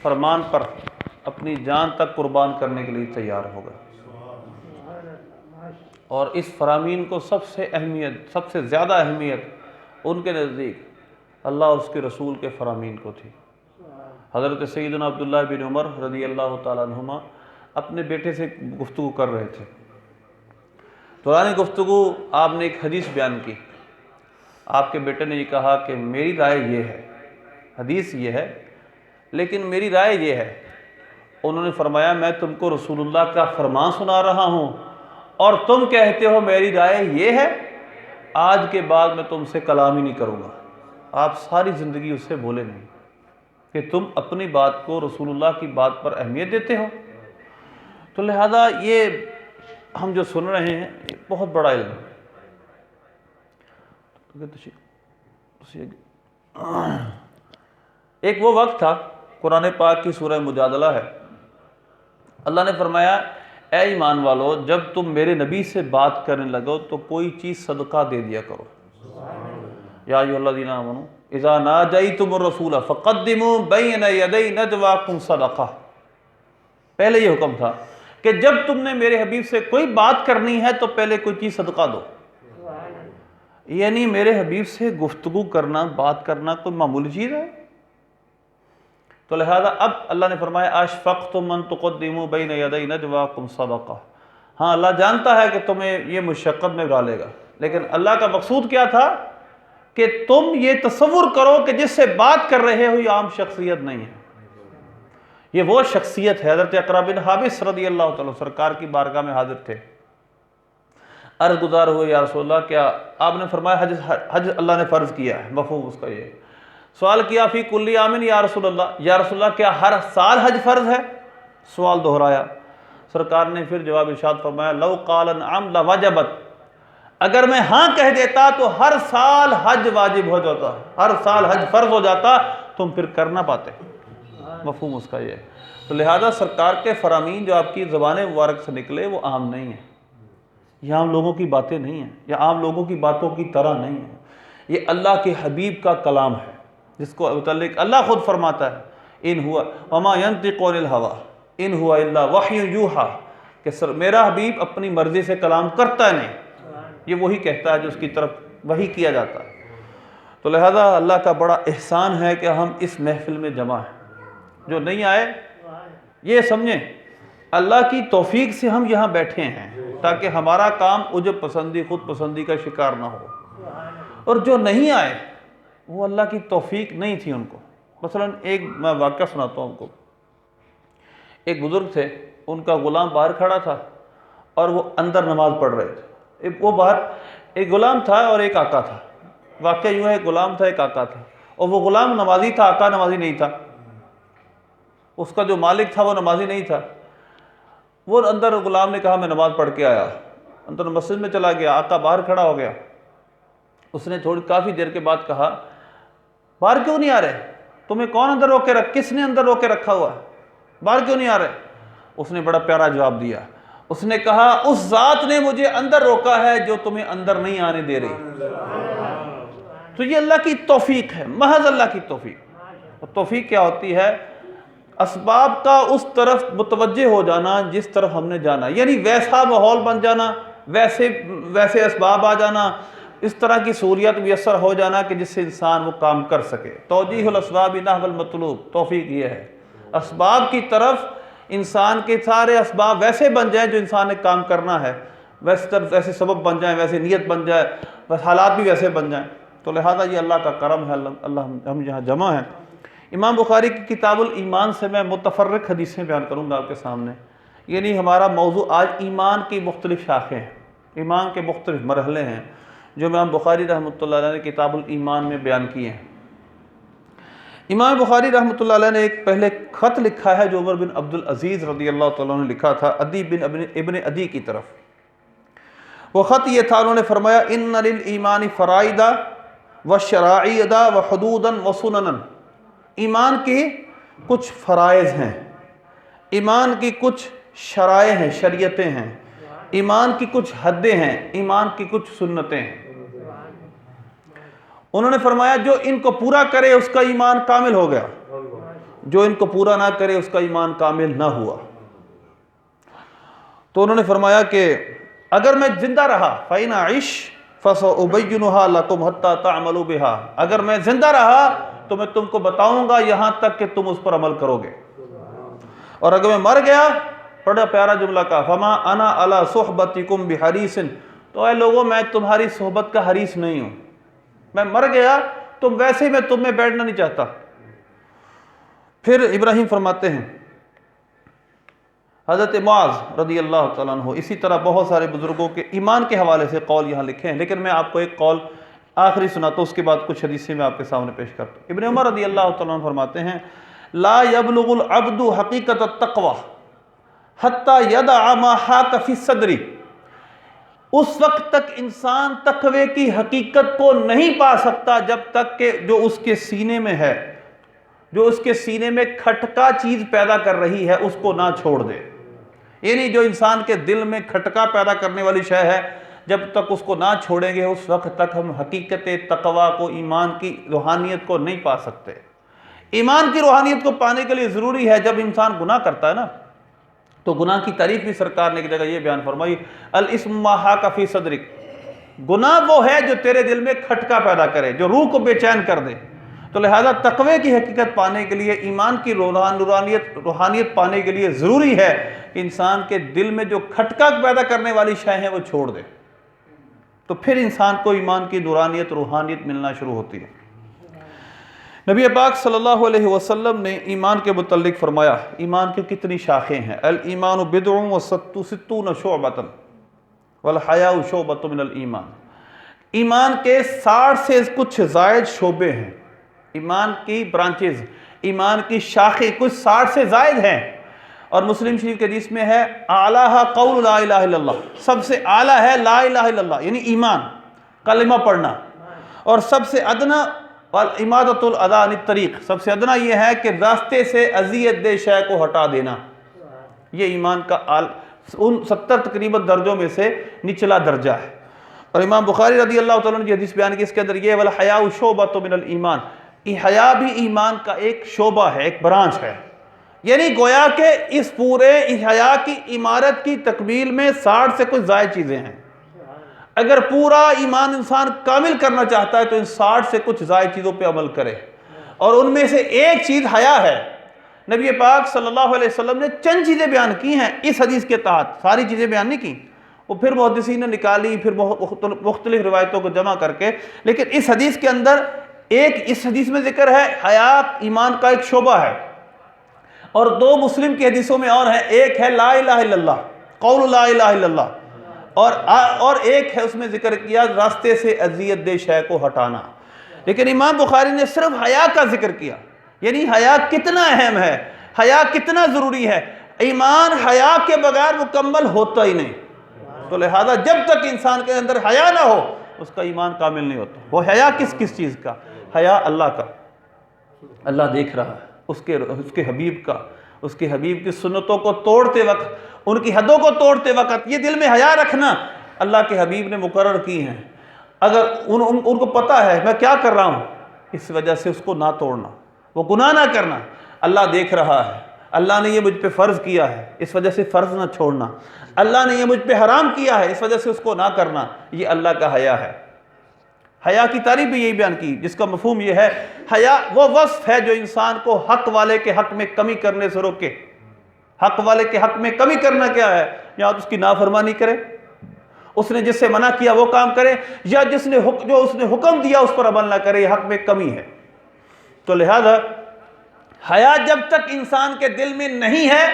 فرمان پر اپنی جان تک قربان کرنے کے لیے تیار ہوگا. اور اس فرامین کو سب سے زیادہ اہمیت ان کے نزدیک اللہ اور اس کے رسول کے فرامین کو تھی. حضرت سیدنا عبداللہ بن عمر رضی اللہ تعالیٰ عنہما اپنے بیٹے سے گفتگو کر رہے تھے. دوران گفتگو آپ نے ایک حدیث بیان کی. آپ کے بیٹے نے یہ کہا کہ میری رائے یہ ہے، حدیث یہ ہے لیکن میری رائے یہ ہے. انہوں نے فرمایا میں تم کو رسول اللہ کا فرمان سنا رہا ہوں اور تم کہتے ہو میری رائے یہ ہے، آج کے بعد میں تم سے کلام ہی نہیں کروں گا. آپ ساری زندگی اس سے بولے نہیں کہ تم اپنی بات کو رسول اللہ کی بات پر اہمیت دیتے ہو. تو لہذا یہ ہم جو سن رہے ہیں یہ بہت بڑا علم ہے. ایک وہ وقت تھا، قرآن پاک کی سورہ مجادلہ ہے، اللہ نے فرمایا اے ایمان والو جب تم میرے نبی سے بات کرنے لگو تو کوئی چیز صدقہ دے دیا کرو. یا ایھا الذین آمنوا اذا ناجیتم الرسول فقدموا بین یدی نجواکم صدقہ. پہلے یہ حکم تھا کہ جب تم نے میرے حبیب سے کوئی بات کرنی ہے تو پہلے کوئی چیز صدقہ دو. یعنی میرے حبیب سے گفتگو کرنا، بات کرنا کوئی معمولی چیز ہے؟ تو لہذا اب اللہ نے فرمایا اشفقتم ان تقدموا بین یدی نجواکم صدقہ. ہاں اللہ جانتا ہے کہ تمہیں یہ مشقت میں ڈالے گا، لیکن اللہ کا مقصود کیا تھا کہ تم یہ تصور کرو کہ جس سے بات کر رہے ہو یہ عام شخصیت نہیں ہے، یہ وہ شخصیت ہے. حضرت اقرا بن حابس رضی اللہ تعالیٰ سرکار کی بارگاہ میں حاضر تھے. عرض گزار ہوئے یا رسول اللہ کیا آپ نے فرمایا حج اللہ نے فرض کیا ہے، مفہوم اس کا یہ. سوال کیا فی کل عام یا رسول اللہ کیا ہر سال حج فرض ہے؟ سوال دہرایا. سرکار نے پھر جواب ارشاد فرمایا لو قال نعم لوجبت، اگر میں ہاں کہہ دیتا تو ہر سال حج واجب ہو جاتا، ہر سال حج فرض ہو جاتا، تم پھر کر نہ پاتے. مفہوم اس کا یہ ہے. تو لہذا سرکار کے فرامین جو آپ کی زبان مبارک سے نکلے وہ عام نہیں ہیں، یہ عام لوگوں کی باتیں نہیں ہیں، یہ عام لوگوں کی باتوں کی طرح نہیں ہیں. یہ اللہ کے حبیب کا کلام ہے جس کو متعلق اللہ خود فرماتا ہے ان ہوا وما ينطق عن الهوى ان هو الا وحی یوحی، کہ میرا حبیب اپنی مرضی سے کلام کرتا نہیں، یہ وہی کہتا ہے جو اس کی طرف وحی کیا جاتا ہے. تو لہذا اللہ کا بڑا احسان ہے کہ ہم اس محفل میں جمع ہیں. جو نہیں آئے یہ سمجھیں اللہ کی توفیق سے ہم یہاں بیٹھے ہیں تاکہ ہمارا کام عجب پسندی خود پسندی کا شکار نہ ہو. اور جو نہیں آئے وہ اللہ کی توفیق نہیں تھی ان کو. مثلا ایک میں واقعہ سناتا ہوں آپ کو. ایک بزرگ تھے، ان کا غلام باہر کھڑا تھا اور وہ اندر نماز پڑھ رہے تھے. وہ باہر ایک غلام تھا اور ایک آقا تھا. واقعہ یوں ہے ایک غلام تھا ایک آقا تھا، اور وہ غلام نمازی تھا، آقا نمازی نہیں تھا. اس کا جو مالک تھا وہ نمازی نہیں تھا. وہ اندر غلام نے کہا میں نماز پڑھ کے آیا، اندر مسجد میں چلا گیا، آقا باہر کھڑا ہو گیا. اس نے کافی دیر کے بعد کہا باہر کیوں نہیں آ رہے؟ تمہیں کون اندر روکے کس نے اندر روکے رکھا ہوا ہے؟ باہر کیوں نہیں آ رہے؟ اس نے بڑا پیارا جواب دیا. اس نے کہا اس ذات نے مجھے اندر روکا ہے جو تمہیں اندر نہیں آنے دے رہی. تو یہ اللہ کی توفیق ہے، محض اللہ کی توفیق. اور توفیق کیا ہوتی ہے؟ اسباب کا اس طرف متوجہ ہو جانا جس طرف ہم نے جانا، یعنی ویسا ماحول بن جانا، ویسے اسباب آ جانا، اس طرح کی سہولیات میسر ہو جانا کہ جس سے انسان وہ کام کر سکے. توجیہ الاسباب نحو المطلوب، توفیق یہ ہے اسباب کی طرف انسان کے سارے اسباب ویسے بن جائیں جو انسان نے کام کرنا ہے، ویسے سبب بن جائیں، ویسے نیت بن جائے، بس حالات بھی ویسے بن جائیں. تو لہذا یہ اللہ کا کرم ہے. اللہ ہم یہاں جمع ہیں. امام بخاری کی کتاب الایمان سے میں متفرق حدیثیں بیان کروں گا آپ کے سامنے. یعنی ہمارا موضوع آج ایمان کی مختلف شاخیں ہیں، ایمان کے مختلف مرحلے ہیں جو امام بخاری رحمۃ اللہ علیہ نے کتاب الایمان میں بیان کیے ہیں. امام بخاری رحمۃ اللہ علیہ نے ایک پہلے خط لکھا ہے جو عمر بن عبد العزیز رضی اللہ تعالیٰ نے لکھا تھا عدی بن ابن عدی کی طرف. وہ خط یہ تھا، انہوں نے فرمایا ان للایمان فرائض وشرائع وحدودا وسننا. ایمان کی کچھ فرائض ہیں، ایمان کی کچھ شرائع ہیں، شریعتیں ہیں، ایمان کی کچھ حدیں ہیں، ایمان کی کچھ سنتیں ہیں. انہوں نے فرمایا جو ان کو پورا کرے اس کا ایمان کامل ہو گیا، جو ان کو پورا نہ کرے اس کا ایمان کامل نہ ہوا۔ تو انہوں نے فرمایا کہ اگر میں زندہ رہا فَإِنْ عِشْ فَسَأُبَيِّنُهَا لَكُمْ حَتَّى تَعْمَلُوا بِهَا، اگر میں زندہ رہا تو میں تم کو بتاؤں گا یہاں تک کہ تم اس پر عمل کرو گے، اور اگر میں مر گیا، بڑا پیارا جملہ کا فَمَا أَنَا عَلَى صُحْبَتِكُمْ بِحَرِيصٍ، تو اے لوگوں میں تمہاری صحبت کا حریص نہیں ہوں، میں مر گیا تو ویسے ہی میں تم میں بیٹھنا نہیں چاہتا۔ پھر ابراہیم فرماتے ہیں، حضرت معاذ رضی اللہ تعالیٰ عنہ، اسی طرح بہت سارے بزرگوں کے ایمان کے حوالے سے قول یہاں لکھے ہیں، لیکن میں آپ کو ایک قول آخری سناتا ہوں، اس کے بعد کچھ حدیثیں میں آپ کے سامنے پیش کرتا ہوں۔ ابن عمر رضی اللہ تعالیٰ عنہ فرماتے ہیں، لا يبلغ العبد حقیقت التقوی حتی یدع ما حاک فی صدری، اس وقت تک انسان تقوی کی حقیقت کو نہیں پا سکتا جب تک کہ جو اس کے سینے میں ہے، جو اس کے سینے میں کھٹکا چیز پیدا کر رہی ہے اس کو نہ چھوڑ دے۔ یعنی جو انسان کے دل میں کھٹکا پیدا کرنے والی شے ہے، جب تک اس کو نہ چھوڑیں گے اس وقت تک ہم حقیقت تقوی کو، ایمان کی روحانیت کو نہیں پا سکتے۔ ایمان کی روحانیت کو پانے کے لیے ضروری ہے، جب انسان گناہ کرتا ہے نا، تو گناہ کی تعریف بھی سرکار نے ایک جگہ یہ بیان فرمائی، الاسم ما حاک فی صدرک، گناہ وہ ہے جو تیرے دل میں کھٹکا پیدا کرے، جو روح کو بے چین کر دے۔ تو لہذا تقوی کی حقیقت پانے کے لیے، ایمان کی روحانیت پانے کے لیے ضروری ہے کہ انسان کے دل میں جو کھٹکا پیدا کرنے والی شے ہیں وہ چھوڑ دے، تو پھر انسان کو ایمان کی نورانیت، روحانیت ملنا شروع ہوتی ہے۔ نبی پاک صلی اللہ علیہ وسلم نے ایمان کے متعلق فرمایا، ایمان کی کتنی شاخیں ہیں، الایمان بضع وستون شعبۃ والحیاء شعبۃ من الایمان، ایمان کے 60 سے کچھ زائد شعبے ہیں، ایمان کی برانچز، ایمان کی شاخیں کچھ 60 سے زائد ہیں۔ اور مسلم شریف کے حدیث میں ہے، اعلیٰ قول لا الہ الا اللہ، سب سے اعلیٰ ہے لا الہ الا اللہ یعنی ایمان، کلمہ پڑھنا، اور سب سے ادنا اماطۃ الاذی عن الطریق، سب سے ادنا یہ ہے کہ راستے سے اذیت دہ شے کو ہٹا دینا، یہ ایمان کا ان 70 تقریباً درجوں میں سے نچلا درجہ ہے۔ اور امام بخاری رضی اللہ تعالیٰ نے جو حدیث بیان کی، اس کے اندر یہ والحیاء شعبۃ من الایمان، حیا بھی ایمان کا ایک شعبہ ہے، ایک برانچ ہے، یعنی گویا کہ اس پورے حیا کی عمارت کی تکمیل میں 60 سے کچھ زائد چیزیں ہیں۔ اگر پورا ایمان انسان کامل کرنا چاہتا ہے تو ان 60 سے کچھ زائد چیزوں پہ عمل کرے، اور ان میں سے ایک چیز حیا ہے۔ نبی پاک صلی اللہ علیہ وسلم نے چند چیزیں بیان کی ہیں اس حدیث کے تحت، ساری چیزیں بیان نہیں کی، وہ پھر محدثین نے نکالی، پھر مختلف روایتوں کو جمع کر کے، لیکن اس حدیث کے اندر ایک اس حدیث میں ذکر ہے، حیا ایمان کا ایک شعبہ ہے، اور 2 مسلم کی حدیثوں میں اور ہیں، ایک ہے لا الہ الا اللہ، قول لا الہ الا اللہ، اور ایک ہے اس میں ذکر کیا راستے سے اذیت دہ شے کو ہٹانا۔ لیکن امام بخاری نے صرف حیا کا ذکر کیا، یعنی حیا کتنا اہم ہے، حیا کتنا ضروری ہے، ایمان حیا کے بغیر مکمل ہوتا ہی نہیں۔ تو لہذا جب تک انسان کے اندر حیا نہ ہو اس کا ایمان کامل نہیں ہوتا۔ وہ حیا کس چیز کا؟ حیا اللہ کا، اللہ دیکھ رہا ہے، اس کے حبیب کا، اس کے حبیب کی سنتوں کو توڑتے وقت، ان کی حدوں کو توڑتے وقت، یہ دل میں حیا رکھنا اللہ کے حبیب نے مقرر کی ہیں۔ اگر ان کو پتہ ہے میں کیا کر رہا ہوں، اس وجہ سے اس کو نہ توڑنا، وہ گناہ نہ کرنا، اللہ دیکھ رہا ہے، اللہ نے یہ مجھ پہ فرض کیا ہے اس وجہ سے فرض نہ چھوڑنا، اللہ نے یہ مجھ پہ حرام کیا ہے اس وجہ سے اس کو نہ کرنا، یہ اللہ کا حیا ہے۔ حیا کی تعریف بھی یہی بیان کی، جس کا مفہوم یہ ہے، حیا وہ وصف ہے جو انسان کو حق والے کے حق میں کمی کرنے سے روکے۔ حق والے کے حق میں کمی کرنا کیا ہے؟ یا اس کی نافرمانی کرے، اس نے جس سے منع کیا وہ کام کرے، یا جو اس نے حکم دیا اس پر عمل نہ کرے، یہ حق میں کمی ہے۔ تو لہذا حیا جب تک انسان کے دل میں نہیں ہے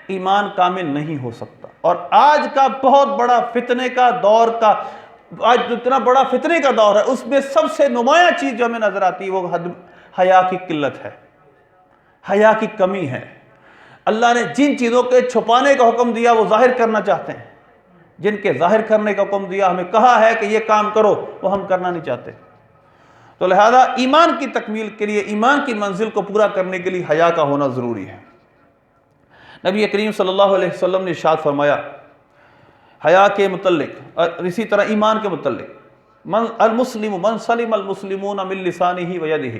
ایمان کامل نہیں ہو سکتا۔ اور آج کا بہت بڑا فتنے کا دور کا، آج اتنا بڑا فتنے کا دور ہے، اس میں سب سے نمایاں چیز جو ہمیں نظر آتی ہے وہ حیا کی قلت ہے، حیا کی کمی ہے۔ اللہ نے جن چیزوں کے چھپانے کا حکم دیا وہ ظاہر کرنا چاہتے ہیں، جن کے ظاہر کرنے کا حکم دیا، ہمیں کہا ہے کہ یہ کام کرو، وہ ہم کرنا نہیں چاہتے۔ تو لہذا ایمان کی تکمیل کے لیے، ایمان کی منزل کو پورا کرنے کے لیے حیا کا ہونا ضروری ہے۔ نبی کریم صلی اللہ علیہ وسلم نے ارشاد فرمایا حیا کے متعلق، اور اسی طرح ایمان کے متعلق، المسلم من سلم المسلمون من لسانہ و یدہ،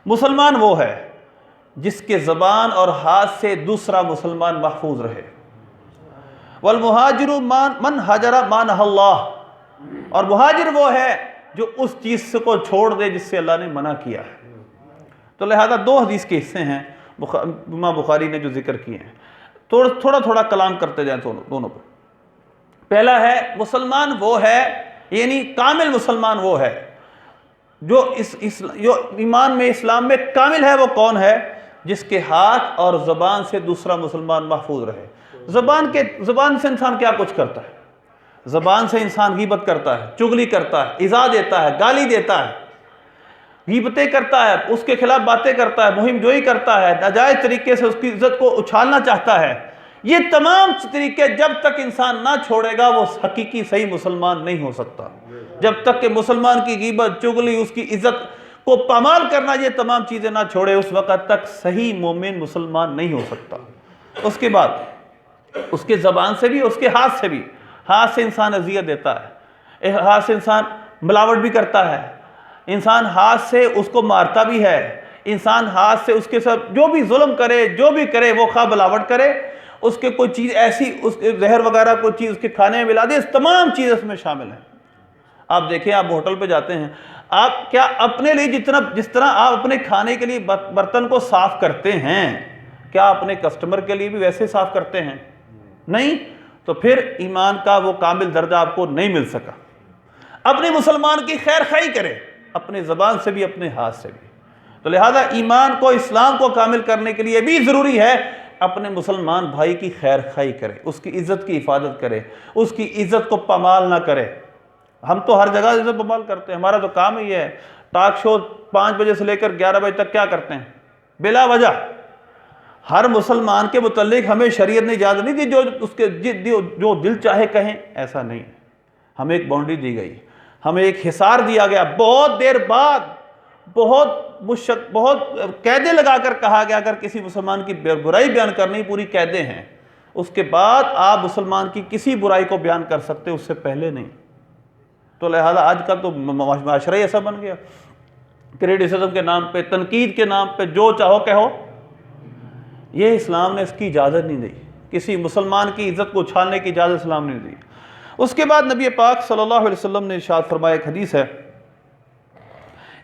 مسلمان وہ ہے جس کے زبان اور ہاتھ سے دوسرا مسلمان محفوظ رہے۔ والمہاجر من ہجر ما نہی اللہ، اور مہاجر وہ ہے جو اس چیز کو چھوڑ دے جس سے اللہ نے منع کیا ہے۔ تو لہذا دو حدیث کے حصے ہیں امام بخاری نے جو ذکر کیے ہیں، تھوڑا تھوڑا کلام کرتے جائیں دونوں پہ۔ پہلا ہے مسلمان وہ ہے، یعنی کامل مسلمان وہ ہے جو ایمان میں اسلام میں کامل ہے۔ وہ کون ہے؟ جس کے ہاتھ اور زبان سے دوسرا مسلمان محفوظ رہے۔ زبان سے انسان کیا کچھ کرتا ہے؟ زبان سے انسان غیبت کرتا ہے، چغلی کرتا ہے، ایذا دیتا ہے، گالی دیتا ہے، غیبتیں کرتا ہے، اس کے خلاف باتیں کرتا ہے، مہم جوئی کرتا ہے، ناجائز طریقے سے اس کی عزت کو اچھالنا چاہتا ہے۔ یہ تمام طریقے جب تک انسان نہ چھوڑے گا وہ حقیقی صحیح مسلمان نہیں ہو سکتا۔ جب تک کہ مسلمان کی غیبت، چغلی، اس کی عزت کو پامال کرنا، یہ تمام چیزیں نہ چھوڑے، اس وقت تک صحیح مومن مسلمان نہیں ہو سکتا۔ اس کے بعد اس کے زبان سے بھی، اس کے ہاتھ سے بھی۔ ہاتھ سے انسان اذیت دیتا ہے، ہاتھ سے انسان ملاوٹ بھی کرتا ہے، انسان ہاتھ سے اس کو مارتا بھی ہے، انسان ہاتھ سے اس کے ساتھ جو بھی ظلم کرے، جو بھی کرے، وہ خواہ ملاوٹ کرے، اس کے کوئی چیز ایسی، اس کے زہر وغیرہ کوئی چیز اس کے کھانے میں ملا دے، اس تمام چیز اس میں شامل ہیں۔ آپ دیکھیں، آپ ہوٹل پہ جاتے ہیں، آپ کیا اپنے لیے جس طرح آپ اپنے کھانے کے لیے برتن کو صاف کرتے ہیں، کیا اپنے کسٹمر کے لیے بھی ویسے صاف کرتے ہیں؟ نہیں، تو پھر ایمان کا وہ کامل درجہ آپ کو نہیں مل سکا۔ اپنے مسلمان کی خیر خواہی کرے، اپنے زبان سے بھی، اپنے ہاتھ سے بھی۔ تو لہذا ایمان کو، اسلام کو کامل کرنے کے لیے بھی ضروری ہے اپنے مسلمان بھائی کی خیر خواہی کرے، اس کی عزت کی حفاظت کرے، اس کی عزت کو پامال نہ کرے۔ ہم تو ہر جگہ عزت پامال کرتے ہیں، ہمارا تو کام ہی ہے۔ ٹاک شو 5 بجے سے لے کر 11 بجے تک کیا کرتے ہیں؟ بلا وجہ ہر مسلمان کے متعلق ہمیں شریعت نے اجازت نہیں دی جو دل چاہے کہیں، ایسا نہیں۔ ہمیں ایک باؤنڈری دی گئی، ہمیں ایک حصار دیا گیا، بہت دیر بعد بہت قیدیں لگا کر کہا گیا اگر کسی مسلمان کی برائی بیان کرنی، پوری قیدیں ہیں، اس کے بعد آپ مسلمان کی کسی برائی کو بیان کر سکتے، اس سے پہلے نہیں۔ تو لہذا آج کل تو معاشرہ ایسا بن گیا، کریٹیسزم کے نام پہ، تنقید کے نام پہ جو چاہو کہو۔ یہ اسلام نے اس کی اجازت نہیں دی، کسی مسلمان کی عزت کو اچھالنے کی اجازت اسلام نے نہیں دی۔ اس کے بعد نبی پاک صلی اللہ علیہ وسلم نے ارشاد فرمایا، ایک حدیث ہے،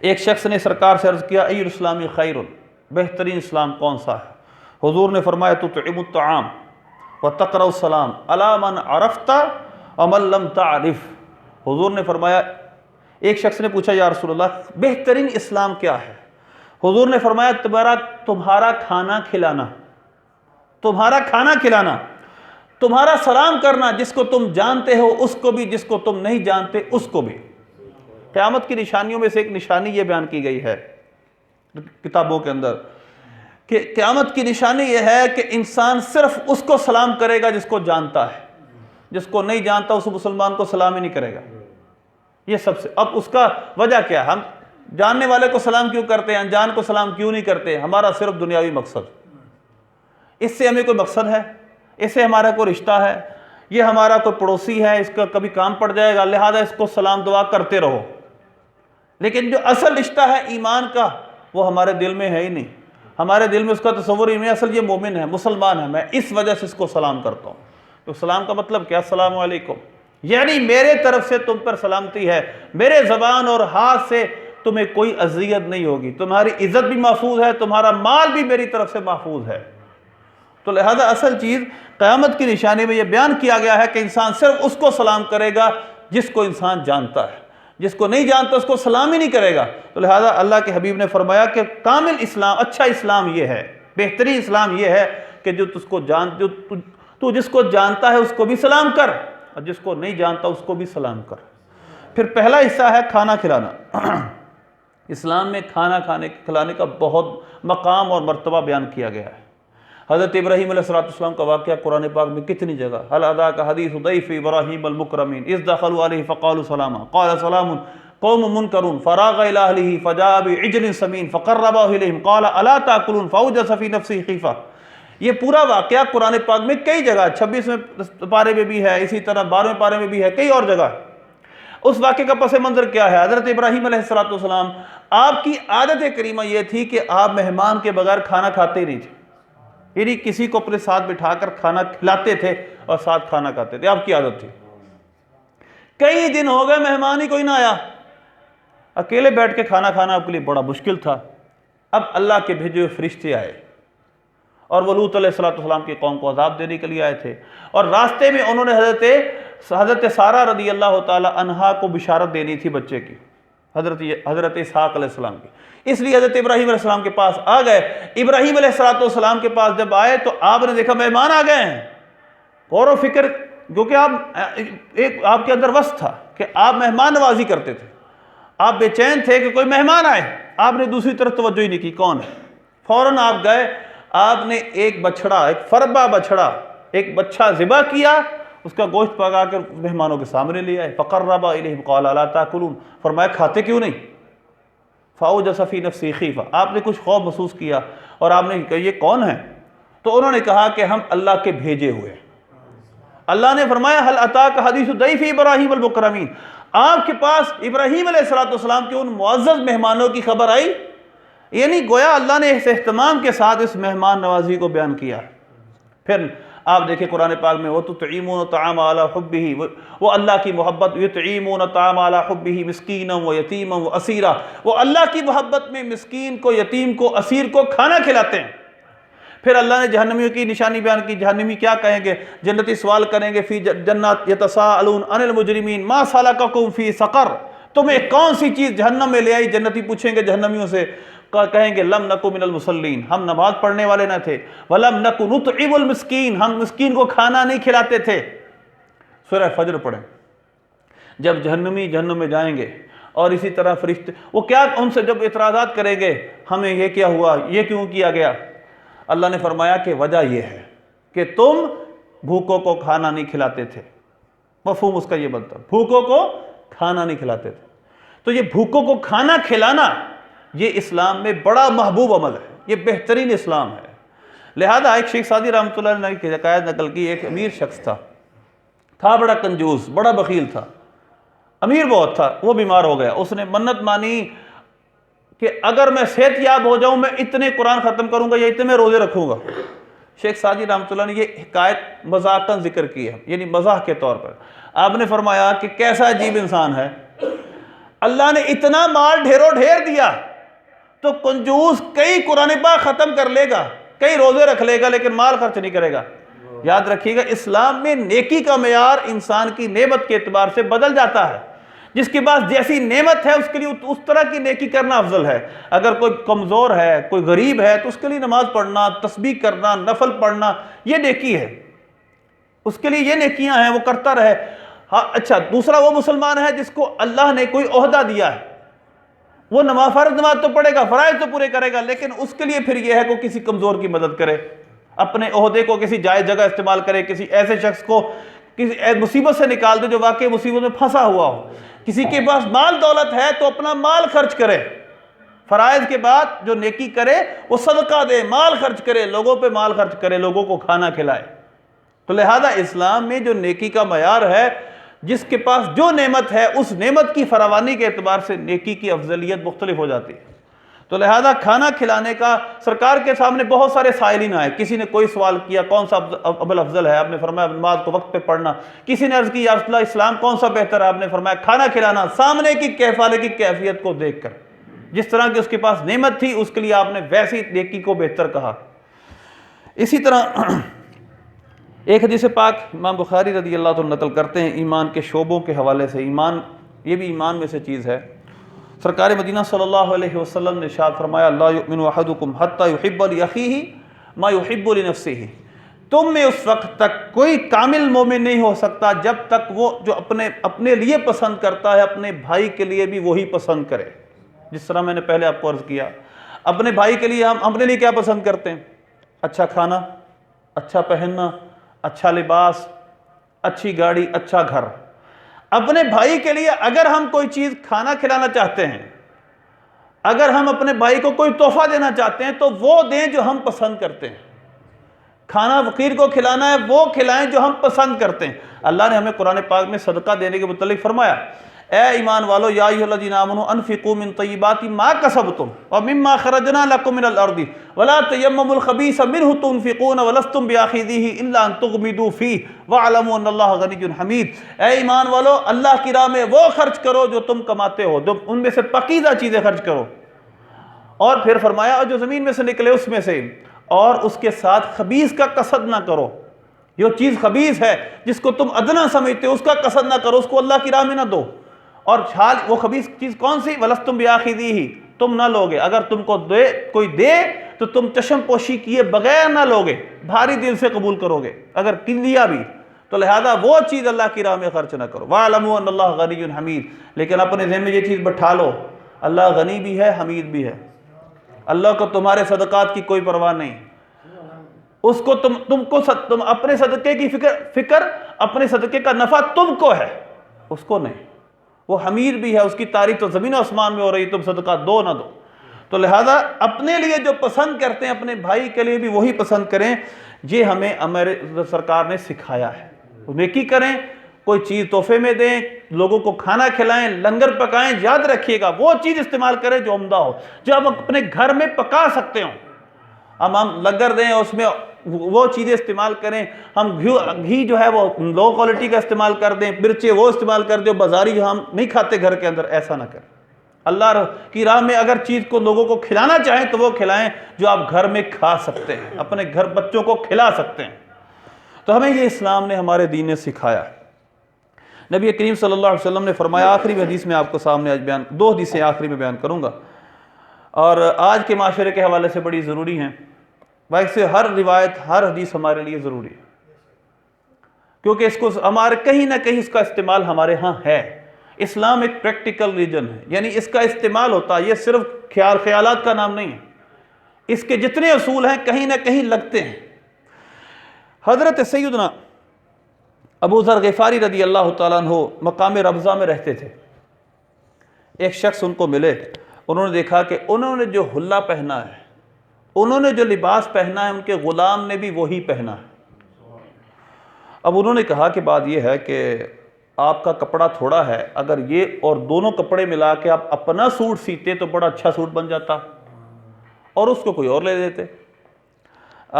ایک شخص نے سرکار سے عرض کیا، ای الاسلام خیر، بہترین اسلام کون سا ہے؟ حضور نے فرمایا، تطعم الطعام وتقرأ السلام علی من عرفت ومن لم تعرف۔ حضور نے فرمایا، ایک شخص نے پوچھا، یا رسول اللہ بہترین اسلام کیا ہے؟ حضور نے فرمایا، تمہارا کھانا کھلانا، تمہارا سلام کرنا، جس کو تم جانتے ہو اس کو بھی، جس کو تم نہیں جانتے اس کو بھی۔ قیامت کی نشانیوں میں سے ایک نشانی یہ بیان کی گئی ہے کتابوں کے اندر کہ قیامت کی نشانی یہ ہے کہ انسان صرف اس کو سلام کرے گا جس کو جانتا ہے، جس کو نہیں جانتا اس مسلمان کو سلام ہی نہیں کرے گا۔ یہ سب سے، اب اس کا وجہ کیا ہے؟ ہم جاننے والے کو سلام کیوں کرتے ہیں، انجان کو سلام کیوں نہیں کرتے؟ ہمارا صرف دنیاوی مقصد، اس سے ہمیں کوئی مقصد ہے، اس سے ہمارا کوئی رشتہ ہے، یہ ہمارا کوئی پڑوسی ہے، اس کا کبھی کام پڑ جائے گا، لہذا اس کو سلام دعا کرتے رہو۔ لیکن جو اصل رشتہ ہے ایمان کا، وہ ہمارے دل میں ہے ہی نہیں، ہمارے دل میں اس کا تصور ہی نہیں، اصل یہ مومن ہے، مسلمان ہے، میں اس وجہ سے اس کو سلام کرتا ہوں۔ تو سلام کا مطلب کیا؟ السلام علیکم، یعنی میرے طرف سے تم پر سلامتی ہے، میرے زبان اور ہاتھ سے تمہیں کوئی اذیت نہیں ہوگی، تمہاری عزت بھی محفوظ ہے، تمہارا مال بھی میری طرف سے محفوظ ہے۔ تو لہذا اصل چیز قیامت کی نشانی میں یہ بیان کیا گیا ہے کہ انسان صرف اس کو سلام کرے گا جس کو انسان جانتا ہے، جس کو نہیں جانتا اس کو سلام ہی نہیں کرے گا۔ تو لہذا اللہ کے حبیب نے فرمایا کہ کامل اسلام، اچھا اسلام یہ ہے، بہترین اسلام یہ ہے کہ تو جس کو جانتا ہے اس کو بھی سلام کر، اور جس کو نہیں جانتا اس کو بھی سلام کر۔ پھر پہلا حصہ ہے کھانا کھلانا۔ اسلام میں کھانا کھلانے کا بہت مقام اور مرتبہ بیان کیا گیا ہے۔ حضرت ابراہیم علیہ السلام کا واقعہ قرآن پاک میں کتنی جگہ، حل اذاک حدیث ضیف ابراہیم المکرمین اذ دخلوا علیہ فقالوا سلاما قال سلام قوم منکرون فراغ الی اہلہ فجاء بعجل سمین فقربہ الیہم قال الا تاکلون فاوجس فی نفسہ خیفہ۔ یہ پورا واقعہ قرآن پاک میں کئی جگہ، 26ویں پارے میں بھی ہے، اسی طرح 12ویں پارے میں بھی ہے، کئی اور جگہ۔ اس واقعے کا پس منظر کیا ہے؟ حضرت ابراہیم علیہ السلام، آپ کی عادت کریمہ یہ تھی کہ آپ مہمان کے بغیر کھانا کھاتے ہی نہیں تھے، یعنی کسی کو اپنے ساتھ بٹھا کر کھانا کھلاتے تھے اور ساتھ کھانا کھاتے تھے، آپ کی عادت تھی۔ کئی دن ہو گئے مہمان ہی کوئی نہ آیا، اکیلے بیٹھ کے کھانا کھانا آپ کے لیے بڑا مشکل تھا۔ اب اللہ کے بھیجے ہوئے فرشتے آئے اور وہ لوط علیہ السلام کی قوم کو عذاب دینے کے لیے آئے تھے، اور راستے میں انہوں نے حضرت سارہ رضی اللہ تعالی عنہا کو بشارت دینی تھی بچے کی، حضرت اسحاق علیہ السلام کی، اس لیے حضرت ابراہیم علیہ السلام کے پاس آ گئے۔ ابراہیم علیہ السلام کے پاس جب آئے تو آپ نے دیکھا مہمان آ گئے ہیں، غور و فکر، کیونکہ آپ کے اندر وصف تھا کہ آپ مہمان نوازی کرتے تھے، آپ بے چین تھے کہ کوئی مہمان آئے، آپ نے دوسری طرف توجہ ہی نہیں کی کون ہے، فوراً آپ گئے، آپ نے ایک بچھڑا، ایک فربا بچھڑا، ایک بچہ ذبح کیا، اس کا گوشت پکا کر مہمانوں کے سامنے لے آئے۔ فقرب الیہم قال الا تاکلون، فرمایا کھاتے کیوں نہیں؟ فاوجس فی نفسی خیفہ، آپ نے کچھ خوف محسوس کیا اور آپ نے کہا یہ کون ہے؟ تو انہوں نے کہا کہ ہم اللہ کے بھیجے ہوئے۔ اللہ نے فرمایا حل اتاک حدیث ضیف ابراہیم المکرمین، آپ کے پاس ابراہیم علیہ السلام کے ان معزز مہمانوں کی خبر آئی؟ یعنی گویا اللہ نے اس اہتمام کے ساتھ اس مہمان نوازی کو بیان کیا۔ پھر آپ دیکھیں قرآن پاک میں وَتُطْعِمُونَ الطَّعَامَ عَلَىٰ حُبِّهِ، وہ اللہ کی محبت، يُطْعِمُونَ الطَّعَامَ عَلَىٰ حُبِّهِ مِسْكِينًا وَيَتِيمًا وَأَسِيرًا، وہ اللہ کی محبت میں مسکین کو، یتیم کو، اسیر کو کھانا کھلاتے ہیں۔ پھر اللہ نے جہنمیوں کی نشانی بیان کی، جہنمی کیا کہیں گے؟ جنتی سوال کریں گے فی جنات یتساءلون عن المجرمین ما سلککم فی سقر، تمہیں کون سی چیز جہنم میں لے آئی؟ جنتی پوچھیں گے جہنمیوں سے، کہیں گے لم نکو من المصلین، ہم نماز پڑھنے والے نہ تھے، ولم نکو نطعم المسکین، ہم مسکین کو کھانا نہیں کھلاتے تھے۔ سورہ فجر پڑھیں، جب جہنمی جہنم میں جائیں گے اور اسی طرح فرشتے، وہ کیا ان سے جب اعتراضات کریں گے ہمیں یہ کیا ہوا، یہ کیوں کیا گیا؟ اللہ نے فرمایا کہ وجہ یہ ہے کہ تم بھوکوں کو کھانا نہیں کھلاتے تھے، مفہوم اس کا یہ بنتا، بھوکوں کو کھانا نہیں کھلاتے تھے۔ تو یہ بھوکوں کو کھانا کھلانا یہ اسلام میں بڑا محبوب عمل ہے، یہ بہترین اسلام ہے۔ لہذا ایک شیخ سعدی رحمۃ اللہ نے ایک حکایت نقل کی، ایک امیر شخص تھا بڑا کنجوس، بڑا بخیل تھا، امیر بہت تھا، وہ بیمار ہو گیا، اس نے منت مانی کہ اگر میں صحت یاب ہو جاؤں میں اتنے قرآن ختم کروں گا یا اتنے میں روزے رکھوں گا۔ شیخ سعدی رحمۃ اللہ نے یہ حکایت مذاقاً ذکر کی ہے، یعنی مزاح کے طور پر۔ آپ نے فرمایا کہ کیسا عجیب انسان ہے، اللہ نے اتنا مال ڈھیروں ڈھیر دیا تو کنجوس کئی قرآن پاک ختم کر لے گا، کئی روزے رکھ لے گا، لیکن مال خرچ نہیں کرے گا۔ یاد رکھیے گا اسلام میں نیکی کا معیار انسان کی نعمت کے اعتبار سے بدل جاتا ہے، جس کے پاس جیسی نعمت ہے اس کے لیے اس طرح کی نیکی کرنا افضل ہے۔ اگر کوئی کمزور ہے، کوئی غریب ہے، تو اس کے لیے نماز پڑھنا، تسبیح کرنا، نفل پڑھنا یہ نیکی ہے، اس کے لیے یہ نیکیاں ہیں، وہ کرتا رہے۔ ہاں اچھا، دوسرا وہ مسلمان ہے جس کو اللہ نے کوئی عہدہ دیا ہے، وہ فرض نماز تو پڑھے گا، فرائض تو پورے کرے گا، لیکن اس کے لیے پھر یہ ہے کہ کسی کمزور کی مدد کرے، اپنے عہدے کو کسی جائز جگہ استعمال کرے، کسی ایسے شخص کو کسی مصیبت سے نکال دے جو واقعی مصیبت میں پھنسا ہوا ہو۔ کسی کے پاس مال دولت ہے تو اپنا مال خرچ کرے، فرائض کے بعد جو نیکی کرے وہ صدقہ دے، مال خرچ کرے، لوگوں پہ مال خرچ کرے، لوگوں کو کھانا کھلائے۔ تو لہذا اسلام میں جو نیکی کا معیار ہے، جس کے پاس جو نعمت ہے اس نعمت کی فراوانی کے اعتبار سے نیکی کی افضلیت مختلف ہو جاتی ہے۔ تو لہذا کھانا کھلانے کا سرکار کے سامنے بہت سارے سائلین آئے، کسی نے کوئی سوال کیا کون سا عمل افضل ہے، آپ نے فرمایا نماز کو وقت پہ پڑھنا۔ کسی نے عرض کی یا رسول اللہ اسلام کون سا بہتر ہے، آپ نے فرمایا کھانا کھلانا، سامنے کی کیفالے کی کیفیت کو دیکھ کر، جس طرح کی اس کے پاس نعمت تھی اس کے لیے آپ نے ویسی نیکی کو بہتر کہا۔ اسی طرح ایک حدیث پاک امام بخاری رضی اللہ عنہ نقل کرتے ہیں ایمان کے شعبوں کے حوالے سے، ایمان یہ بھی ایمان میں سے چیز ہے۔ سرکار مدینہ صلی اللہ علیہ وسلم نے ارشاد فرمایا لا یؤمن احدکم حتی یحب لاخیہ ما یحب لنفسہ، تم میں اس وقت تک کوئی کامل مومن نہیں ہو سکتا جب تک وہ جو اپنے لیے پسند کرتا ہے اپنے بھائی کے لیے بھی وہی پسند کرے۔ جس طرح میں نے پہلے آپ کو عرض کیا، اپنے بھائی کے لیے ہم اپنے لیے کیا پسند کرتے ہیں؟ اچھا کھانا، اچھا پہننا، اچھا لباس، اچھی گاڑی، اچھا گھر۔ اپنے بھائی کے لیے اگر ہم کوئی چیز کھانا کھلانا چاہتے ہیں، اگر ہم اپنے بھائی کو کوئی تحفہ دینا چاہتے ہیں تو وہ دیں جو ہم پسند کرتے ہیں۔ کھانا فقیر کو کھلانا ہے وہ کھلائیں جو ہم پسند کرتے ہیں۔ اللہ نے ہمیں قرآن پاک میں صدقہ دینے کے متعلق فرمایا اے ایمان والو یا ایھا الذین آمنوا انفقوا من طیبات ما کسبتم ومما خرجنا لکم من الارض ولا تیمموا الخبیث منہ تنفقون ولستم بآخذیہ الا ان تغمضوا فیہ واعلموا ان اللہ غنی حمید۔ اے ایمان والو اللہ کی راہ میں وہ خرچ کرو جو تم کماتے ہو، جو ان میں سے پاکیزہ چیزیں خرچ کرو، اور پھر فرمایا اور جو زمین میں سے نکلے اس میں سے، اور اس کے ساتھ خبیث کا قصد نہ کرو۔ جو چیز خبیث ہے جس کو تم ادنا سمجھتے ہو اس کا قصد نہ کرو، اس کو اللہ کی راہ میں نہ دو۔ اور حال وہ خبیث چیز کون سی؟ وَلَسْتُمْ بِآخِذِيهِ، تم نہ لوگے، اگر تم کو کوئی دے تو تم چشم پوشی کیے بغیر نہ لوگے، بھاری دل سے قبول کرو گے، اگر لیا بھی تو لہذا وہ چیز اللہ کی راہ میں خرچ نہ کرو۔ وَاعْلَمُوا أَنَّ اللَّهَ غَنِيٌّ حَمِيدٌ، لیکن اپنے ذہن میں یہ چیز بٹھا لو، اللہ غنی بھی ہے، حمید بھی ہے۔ اللہ کو تمہارے صدقات کی کوئی پرواہ نہیں، اس کو تم اپنے صدقے کی فکر اپنے صدقے کا نفع تم کو ہے، اس کو نہیں۔ وہ حمید بھی ہے، اس کی تعریف تو زمین و آسمان میں ہو رہی، تم صدقہ دو نہ دو۔ تو لہذا اپنے لیے جو پسند کرتے ہیں اپنے بھائی کے لیے بھی وہی پسند کریں، یہ ہمیں ہمارے سرکار نے سکھایا ہے۔ نیکی کریں، کوئی چیز تحفے میں دیں، لوگوں کو کھانا کھلائیں، لنگر پکائیں، یاد رکھیے گا وہ چیز استعمال کریں جو عمدہ ہو، جو آپ اپنے گھر میں پکا سکتے ہوں۔ ہم لنگر دیں، اس میں وہ چیزیں استعمال کریں، ہم گھی جو ہے وہ لو کوالٹی کا استعمال کر دیں، مرچیں وہ استعمال کر دیں، بازاری جو ہم نہیں کھاتے گھر کے اندر، ایسا نہ کریں۔ اللہ کی راہ میں اگر چیز کو لوگوں کو کھلانا چاہیں تو وہ کھلائیں جو آپ گھر میں کھا سکتے ہیں، اپنے گھر بچوں کو کھلا سکتے ہیں۔ تو ہمیں یہ اسلام نے، ہمارے دین نے سکھایا ہے۔ نبی کریم صلی اللہ علیہ وسلم نے فرمایا، آخری حدیث میں آپ کو سامنے آج دو حدیثیں آخری میں بیان کروں گا، اور آج کے معاشرے کے حوالے سے بڑی ضروری ہیں۔ ویسے ہر روایت، ہر حدیث ہمارے لیے ضروری ہے، کیونکہ اس کو ہمارے کہیں نہ کہیں اس کا استعمال ہمارے ہاں ہے۔ اسلام ایک پریکٹیکل ریلیجن ہے، یعنی اس کا استعمال ہوتا ہے، یہ صرف خیالات کا نام نہیں ہے، اس کے جتنے اصول ہیں کہیں نہ کہیں لگتے ہیں۔ حضرت سیدنا ابو ذر غفاری رضی اللہ تعالیٰ عنہ مقام ربضہ میں رہتے تھے۔ ایک شخص ان کو ملے، انہوں نے دیکھا کہ انہوں نے جو حلہ پہنا ہے، انہوں نے جو لباس پہنا ہے، ان کے غلام نے بھی وہی پہنا ہے۔ اب انہوں نے کہا کہ بات یہ ہے کہ آپ کا کپڑا تھوڑا ہے، اگر یہ اور دونوں کپڑے ملا کے آپ اپنا سوٹ سیتے تو بڑا اچھا سوٹ بن جاتا، اور اس کو کوئی اور لے دیتے۔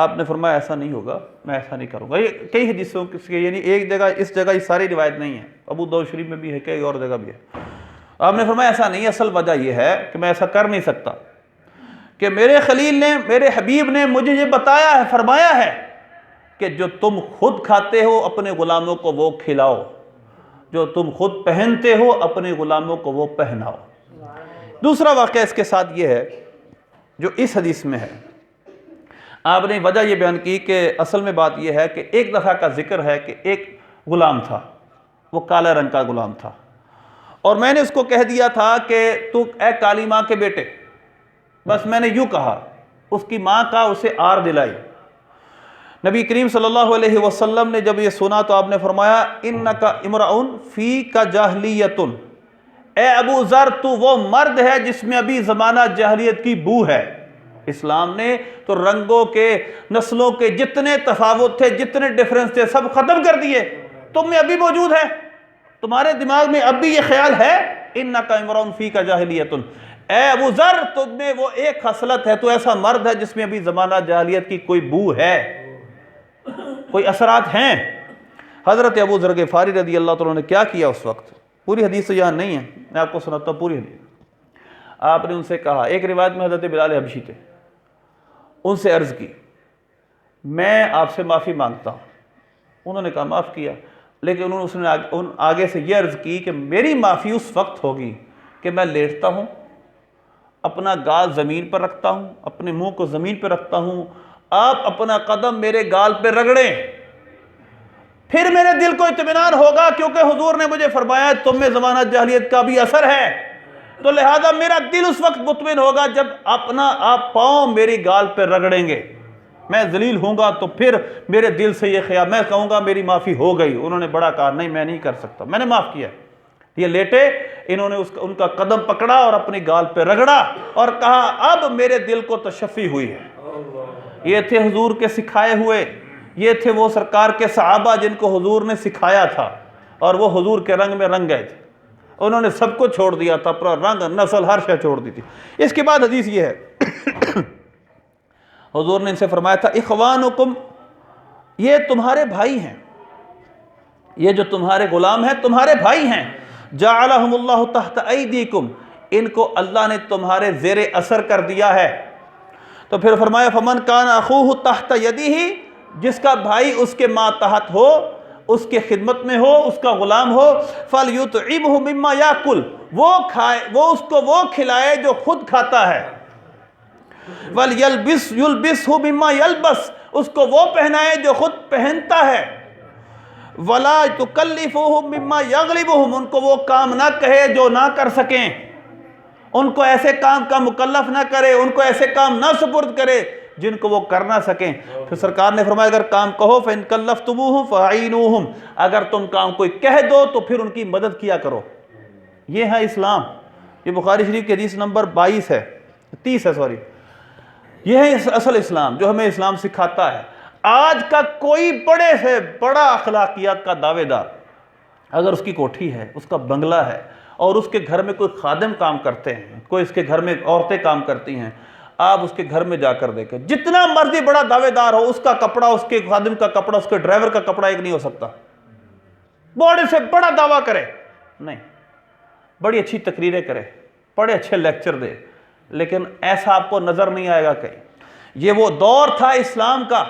آپ نے فرمایا ایسا نہیں ہوگا، میں ایسا نہیں کروں گا۔ یہ کئی حدیثوں کے، یعنی ایک جگہ اس جگہ یہ ساری روایت نہیں ہے، ابو داؤد شریف میں بھی ہے، کئی اور جگہ بھی ہے۔ آپ نے فرمایا ایسا نہیں، اصل وجہ یہ ہے کہ میں ایسا کر نہیں سکتا کہ میرے خلیل نے، میرے حبیب نے مجھے یہ بتایا ہے، فرمایا ہے کہ جو تم خود کھاتے ہو اپنے غلاموں کو وہ کھلاؤ، جو تم خود پہنتے ہو اپنے غلاموں کو وہ پہناؤ۔ دوسرا واقعہ اس کے ساتھ یہ ہے جو اس حدیث میں ہے، آپ نے وجہ یہ بیان کی کہ اصل میں بات یہ ہے کہ ایک دفعہ کا ذکر ہے کہ ایک غلام تھا، وہ کالے رنگ کا غلام تھا، اور میں نے اس کو کہہ دیا تھا کہ تو اے کالی ماں کے بیٹے، بس میں نے یوں کہا، اس کی ماں کا اسے آر دلائی۔ نبی کریم صلی اللہ علیہ وسلم نے جب یہ سنا تو آپ نے فرمایا انک امرؤ فیک جاہلیۃ، اے ابو ذر تو وہ مرد ہے جس میں ابھی زمانہ جاہلیت کی بو ہے۔ اسلام نے تو رنگوں کے، نسلوں کے جتنے تفاوت تھے، جتنے ڈیفرنس تھے، سب ختم کر دیے۔ تم میں ابھی موجود ہے، تمہارے دماغ میں اب بھی یہ خیال ہے، انک امرؤ فیک جاہلیۃ، اے ابو ذر تم میں وہ ایک خصلت ہے، تو ایسا مرد ہے جس میں ابھی زمانہ جاہلیت کی کوئی بو ہے، کوئی اثرات ہیں۔ حضرت ابو ذر غفاری رضی اللہ تعالیٰ نے کیا کیا اس وقت، پوری حدیث تو یہاں نہیں ہے، میں آپ کو سناتا ہوں پوری حدیث۔ آپ نے ان سے کہا، ایک روایت میں حضرت بلال حبشی تھے، ان سے عرض کی میں آپ سے معافی مانگتا ہوں۔ انہوں نے کہا معاف کیا، لیکن اس نے آگے سے یہ عرض کی کہ میری معافی اس وقت ہوگی کہ میں لیٹتا ہوں، اپنا گال زمین پر رکھتا ہوں، اپنے منہ کو زمین پر رکھتا ہوں، آپ اپنا قدم میرے گال پہ رگڑیں، پھر میرے دل کو اطمینان ہوگا، کیونکہ حضور نے مجھے فرمایا تم میں زمانہ جاہلیت کا بھی اثر ہے، تو لہذا میرا دل اس وقت مطمئن ہوگا جب اپنا آپ پاؤں میری گال پہ رگڑیں گے۔ میں ذلیل ہوں گا تو پھر میرے دل سے یہ خیال، میں کہوں گا میری معافی ہو گئی۔ انہوں نے بڑا کہا نہیں میں نہیں کر سکتا، میں نے معاف کیا۔ یہ لیٹے، انہوں نے ان کا قدم پکڑا اور اپنی گال پہ رگڑا اور کہا اب میرے دل کو تشفی ہوئی ہے۔ یہ تھے حضور کے سکھائے ہوئے، یہ تھے وہ سرکار کے صحابہ جن کو حضور نے سکھایا تھا، اور وہ حضور کے رنگ میں رنگ گئے تھے۔ انہوں نے سب کو چھوڑ دیا تھا، اپنا رنگ نسل ہر شے چھوڑ دی تھی۔ اس کے بعد حدیث یہ ہے حضور نے ان سے فرمایا تھا اخوانکم، یہ تمہارے بھائی ہیں، یہ جو تمہارے غلام ہیں تمہارے بھائی ہیں، جعلہم اللہ تحت ایدیکم، ان کو اللہ نے تمہارے زیر اثر کر دیا ہے۔ تو پھر فرمایا فمن کان اخوہ تحت یدہ، جس کا بھائی اس کے ماتحت ہو، اس کے خدمت میں ہو، اس کا غلام ہو، فَلْيُطْعِمْهُ مِمَّا يَأْكُلْ، وہ اس کو وہ کھلائے جو خود کھاتا ہے، وَلْيَلْبِسْهُ مِمَّا يَلْبَسْ، اس کو وہ پہنائے جو خود پہنتا ہے، وَلَا تُكَلِّفُهُمْ مِمَّا يَغْلِبُهُمْ، ان کو وہ کام نہ کہے جو نہ کر سکیں، ان کو ایسے کام کا مکلف نہ کرے، ان کو ایسے کام نہ سپرد کرے جن کو وہ کر نہ سکیں۔ پھر سرکار نے فرمایا اگر کام کہو فَإِن كَلَّفْتُمُوهُمْ فَأَعِينُوهُمْ، اگر تم کام کوئی کہہ دو تو پھر ان کی مدد کیا کرو۔ یہ ہے اسلام۔ یہ بخاری شریف کی حدیث نمبر 22 ہے، 30 ہے سوری۔ یہ ہے اصل اسلام جو ہمیں اسلام سکھاتا ہے۔ آج کا کوئی بڑے سے بڑا اخلاقیات کا دعوے دار اگر اس کی کوٹھی ہے، اس کا بنگلہ ہے، اور اس کے گھر میں کوئی خادم کام کرتے ہیں، کوئی اس کے گھر میں عورتیں کام کرتی ہیں، آپ اس کے گھر میں جا کر دیکھیں، جتنا مرضی بڑا دعوے دار ہو، اس کا کپڑا، اس کے خادم کا کپڑا، اس کے ڈرائیور کا کپڑا ایک نہیں ہو سکتا۔ بڑے سے بڑا دعویٰ کرے نہیں، بڑی اچھی تقریریں کرے، بڑے اچھے لیکچر دے، لیکن ایسا آپ کو نظر نہیں آئے گا کہیں۔ یہ وہ دور تھا اسلام کا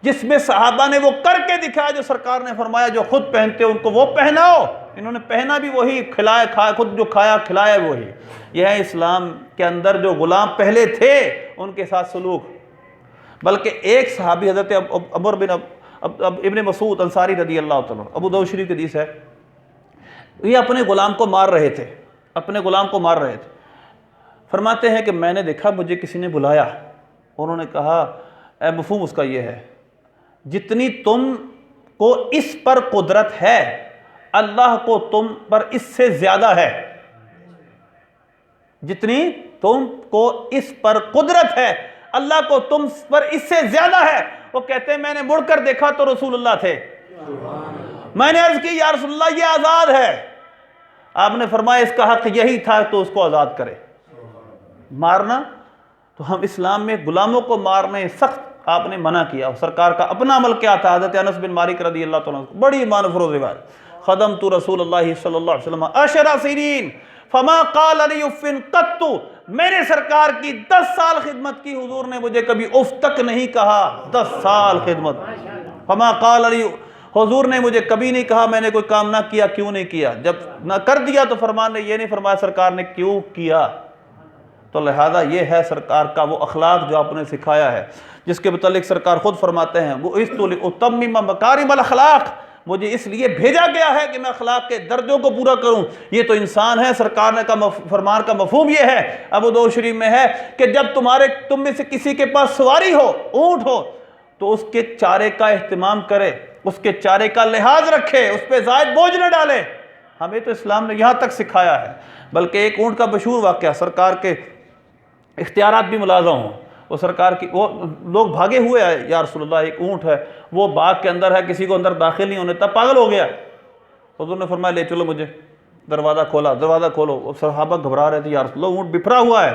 جس میں صحابہ نے وہ کر کے دکھایا جو سرکار نے فرمایا جو خود پہنتے ان کو وہ پہناؤ۔ انہوں نے پہنا بھی وہی، کھلایا خود جو کھایا کھلایا وہی۔ یہ ہے اسلام کے اندر جو غلام پہلے تھے ان کے ساتھ سلوک۔ بلکہ ایک صحابی حضرت عمر بن ابن مسعود انصاری رضی اللہ تعالیٰ، ابو داؤد شریف کی حدیث ہے، یہ اپنے غلام کو مار رہے تھے، اپنے غلام کو مار رہے تھے۔ فرماتے ہیں کہ میں نے دیکھا مجھے کسی نے بلایا، انہوں نے کہا اے مفہوم اس کا یہ ہے جتنی تم کو اس پر قدرت ہے اللہ کو تم پر اس سے زیادہ ہے، جتنی تم کو اس پر قدرت ہے اللہ کو تم پر اس سے زیادہ ہے۔ وہ کہتے ہیں میں نے مڑ کر دیکھا تو رسول اللہ تھے، میں نے عرض کی یا رسول اللہ یہ آزاد ہے، آپ نے فرمایا اس کا حق یہی تھا تو اس کو آزاد کرے۔ مارنا تو ہم اسلام میں غلاموں کو مارنے سخت آپ نے منع کیا۔ سرکار کا اپنا عمل کیا تھا؟ حضرت انس بن مالک رضی اللہ تعالیٰ عنہ، بڑی ایمان افروز روایت، خدمت رسول اللہ صلی اللہ علیہ وسلم 10 سنین فما قال لی اف قط، میں نے سرکار کی 10 سال خدمت کی، حضور نے مجھے کبھی اف تک نہیں کہا۔ 10 سال خدمت، فما قال لی، حضور نے مجھے کبھی نہیں کہا میں نے کوئی کام نہ کیا کیوں نہیں کیا، جب نہ کر دیا تو فرمان نے یہ نہیں فرمایا سرکار نے کیوں کیا۔ تو لہذا یہ ہے سرکار کا وہ اخلاق جو آپ نے سکھایا ہے، جس کے متعلق سرکار خود فرماتے ہیں بُعِثْتُ لِأُتَمِّمَ مَكَارِمَ الْأَخْلَاقِ، مجھے اس لیے بھیجا گیا ہے کہ میں اخلاق کے درجوں کو پورا کروں۔ یہ تو انسان ہے، سرکار نے کا فرمان کا مفہوم یہ ہے، ابو داؤد شریف میں ہے کہ جب تم میں سے کسی کے پاس سواری ہو، اونٹ ہو، تو اس کے چارے کا اہتمام کرے، اس کے چارے کا لحاظ رکھے، اس پہ زائد بوجھ نہ ڈالے۔ ہمیں تو اسلام نے یہاں تک سکھایا ہے۔ بلکہ ایک اونٹ کا مشہور واقعہ، سرکار کے اختیارات بھی ملازم ہوں، وہ سرکار کی وہ لوگ بھاگے ہوئے آئے، یا رسول اللہ ایک اونٹ ہے وہ باغ کے اندر ہے، کسی کو اندر داخل نہیں ہونے تھا، پاگل ہو گیا۔ حضور نے فرمایا لے چلو مجھے، دروازہ کھولا، دروازہ کھولو، وہ صحابہ گھبرا رہے تھے، یا رسول اللہ اونٹ بپھرا ہوا ہے،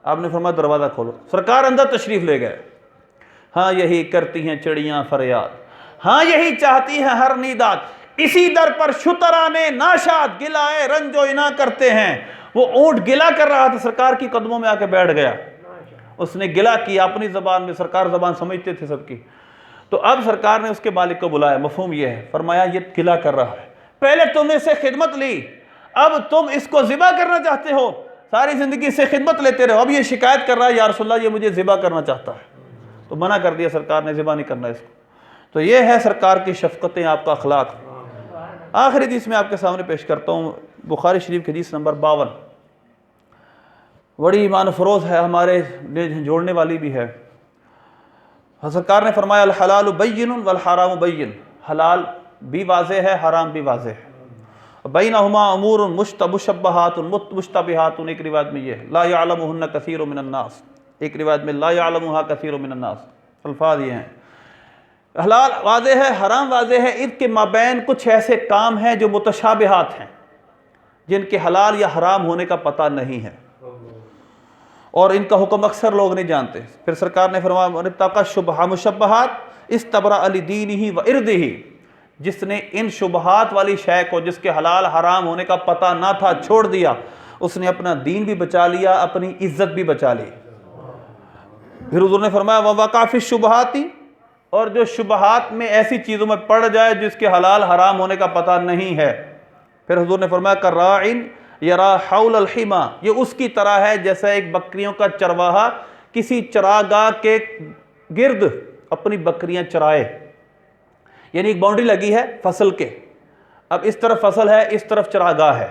آپ نے فرمایا دروازہ کھولو، سرکار اندر تشریف لے گئے۔ ہاں یہی کرتی ہیں چڑیاں فریاد، ہاں یہی چاہتی ہیں ہر نیداد، اسی در پر شترانے ناشاد گلائے رنج و انا کرتے ہیں۔ وہ اونٹ گلا کر رہا تھا، سرکار کی قدموں میں آ کے بیٹھ گیا، اس نے گلا کیا اپنی زبان میں، سرکار زبان سمجھتے تھے سب کی۔ تو اب سرکار نے اس کے مالک کو بلایا، مفہوم یہ ہے، فرمایا یہ گلا کر رہا ہے، پہلے تم اس سے خدمت لی، اب تم اس کو ذبح کرنا چاہتے ہو، ساری زندگی سے خدمت لیتے رہو، اب یہ شکایت کر رہا ہے یا رسول اللہ یہ مجھے ذبح کرنا چاہتا ہے، تو منع کر دیا سرکار نے، ذبح نہیں کرنا اس کو۔ تو یہ ہے سرکار کی شفقتیں، آپ کا اخلاق۔ آخری حدیث میں آپ کے سامنے پیش کرتا ہوں، بخاری شریف کی حدیث نمبر 52، بڑی ایمان فروز ہے، ہمارے لیے جوڑنے والی بھی ہے۔ سرکار نے فرمایا الحلال بین والحرام بین، حلال بھی واضح ہے، حرام بھی واضح ہے، بینہما امور مشتبہات مشتبہات، ایک روایت میں یہ لا یعلمہن کثیر من الناس، ایک روایت میں لا یعلمہا کثیر من الناس، الفاظ یہ ہیں۔ حلال واضح ہے، حرام واضح ہے، ان کے مابین کچھ ایسے کام ہیں جو متشابہات ہیں، جن کے حلال یا حرام ہونے کا پتہ نہیں ہے، اور ان کا حکم اکثر لوگ نہیں جانتے۔ پھر سرکار نے فرمایا من اتقى الشبہات مشبہات استبرأ لدینہ وعرضہ، جس نے ان شبہات والی شے کو، جس کے حلال حرام ہونے کا پتہ نہ تھا، چھوڑ دیا، اس نے اپنا دین بھی بچا لیا، اپنی عزت بھی بچا لی۔ پھر حضور نے فرمایا وَوَقَعَ فِي الشُّبُهَاتِ، اور جو شبہات میں ایسی چیزوں میں پڑ جائے جس کے حلال حرام ہونے کا پتہ نہیں ہے، پھر حضور نے فرمایا كَالرَّاعٍ يَرَى حَوْلَ الْحِمَى، یہ اس کی طرح ہے جیسا ایک بکریوں کا چرواہا کسی چراگاہ کے گرد اپنی بکریاں چرائے، یعنی ایک باؤنڈری لگی ہے فصل کے، اب اس طرف فصل ہے، اس طرف چراگاہ ہے،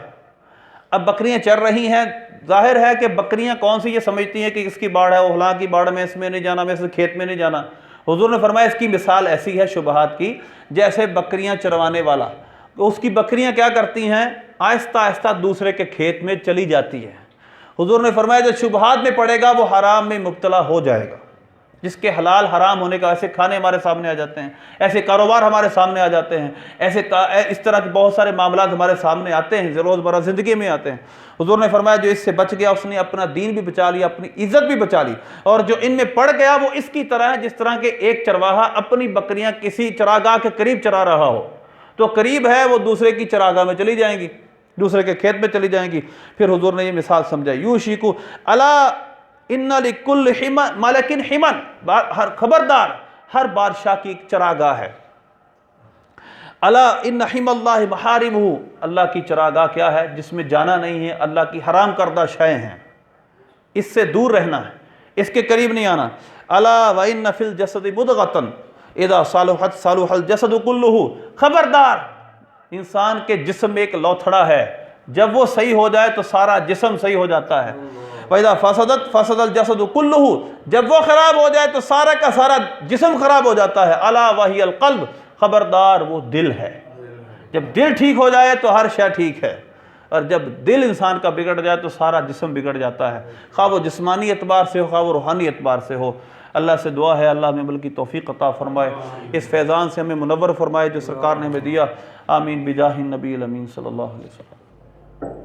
اب بکریاں چر رہی ہیں، ظاہر ہے کہ بکریاں کون سی یہ سمجھتی ہیں کہ اس کی باڑ ہے، وہ فلاں کی باڑ میں اس میں نہیں جانا، میں اس کھیت میں نہیں جانا۔ حضور نے فرمایا اس کی مثال ایسی ہے شبہات کی، جیسے بکریاں چروانے والا، اس کی بکریاں کیا کرتی ہیں، آہستہ آہستہ دوسرے کے کھیت میں چلی جاتی ہے۔ حضور نے فرمایا جو شبہات میں پڑے گا وہ حرام میں مبتلا ہو جائے گا، جس کے حلال حرام ہونے کا، ایسے کھانے ہمارے سامنے آ جاتے ہیں، ایسے کاروبار ہمارے سامنے آ جاتے ہیں، اس طرح کے بہت سارے معاملات ہمارے سامنے آتے ہیں، روزمرہ زندگی میں آتے ہیں۔ حضور نے فرمایا جو اس سے بچ گیا اس نے اپنا دین بھی بچا لیا، اپنی عزت بھی بچا لی، اور جو ان میں پڑ گیا وہ اس کی طرح ہے جس طرح کہ ایک چرواہا اپنی بکریاں کسی چراگاہ کے قریب چرا رہا ہو، تو قریب ہے وہ دوسرے کی چراگاہ میں چلی جائیں گی، دوسرے کے کھیت میں چلی جائیں گی۔ پھر حضور نے یہ مثال سمجھائی یوشیکو الا ان لکل ملک حمن، خبردار ہر بادشاہ کی ایک چراگاہ ہے۔ الا ان حم اللہ محارمہ، اللہ کی چراگاہ کیا ہے، جس میں جانا نہیں ہے، اللہ کی حرام کردہ شیئیں ہیں، اس سے دور رہنا ہے، اس کے قریب نہیں آنا۔ الا وان فی الجسد مضغۃ اذا صلحت صلح الجسد کلہ، خبردار انسان کے جسم میں ایک لوتھڑا ہے، جب وہ صحیح ہو جائے تو سارا جسم صحیح ہو جاتا ہے۔ وَإِذَا فَسَدَتْ فَسَدَ الْجَسَدُ كُلُّهُ، جب وہ خراب ہو جائے تو سارا کا سارا جسم خراب ہو جاتا ہے۔ الا وَهِيَ الْقَلْبُ، خبردار وہ دل ہے، جب دل ٹھیک ہو جائے تو ہر شے ٹھیک ہے، اور جب دل انسان کا بگڑ جائے تو سارا جسم بگڑ جاتا ہے، خواہ وہ جسمانی اعتبار سے ہو، خواہ وہ روحانی اعتبار سے ہو۔ اللہ سے دعا ہے اللہ ہمیں عمل کی توفیق عطا فرمائے، اس فیضان سے ہمیں منور فرمائے جو سرکار نے ہمیں دیا۔ آمین بجاہ النبی الامین صلی اللہ علیہ وسلم۔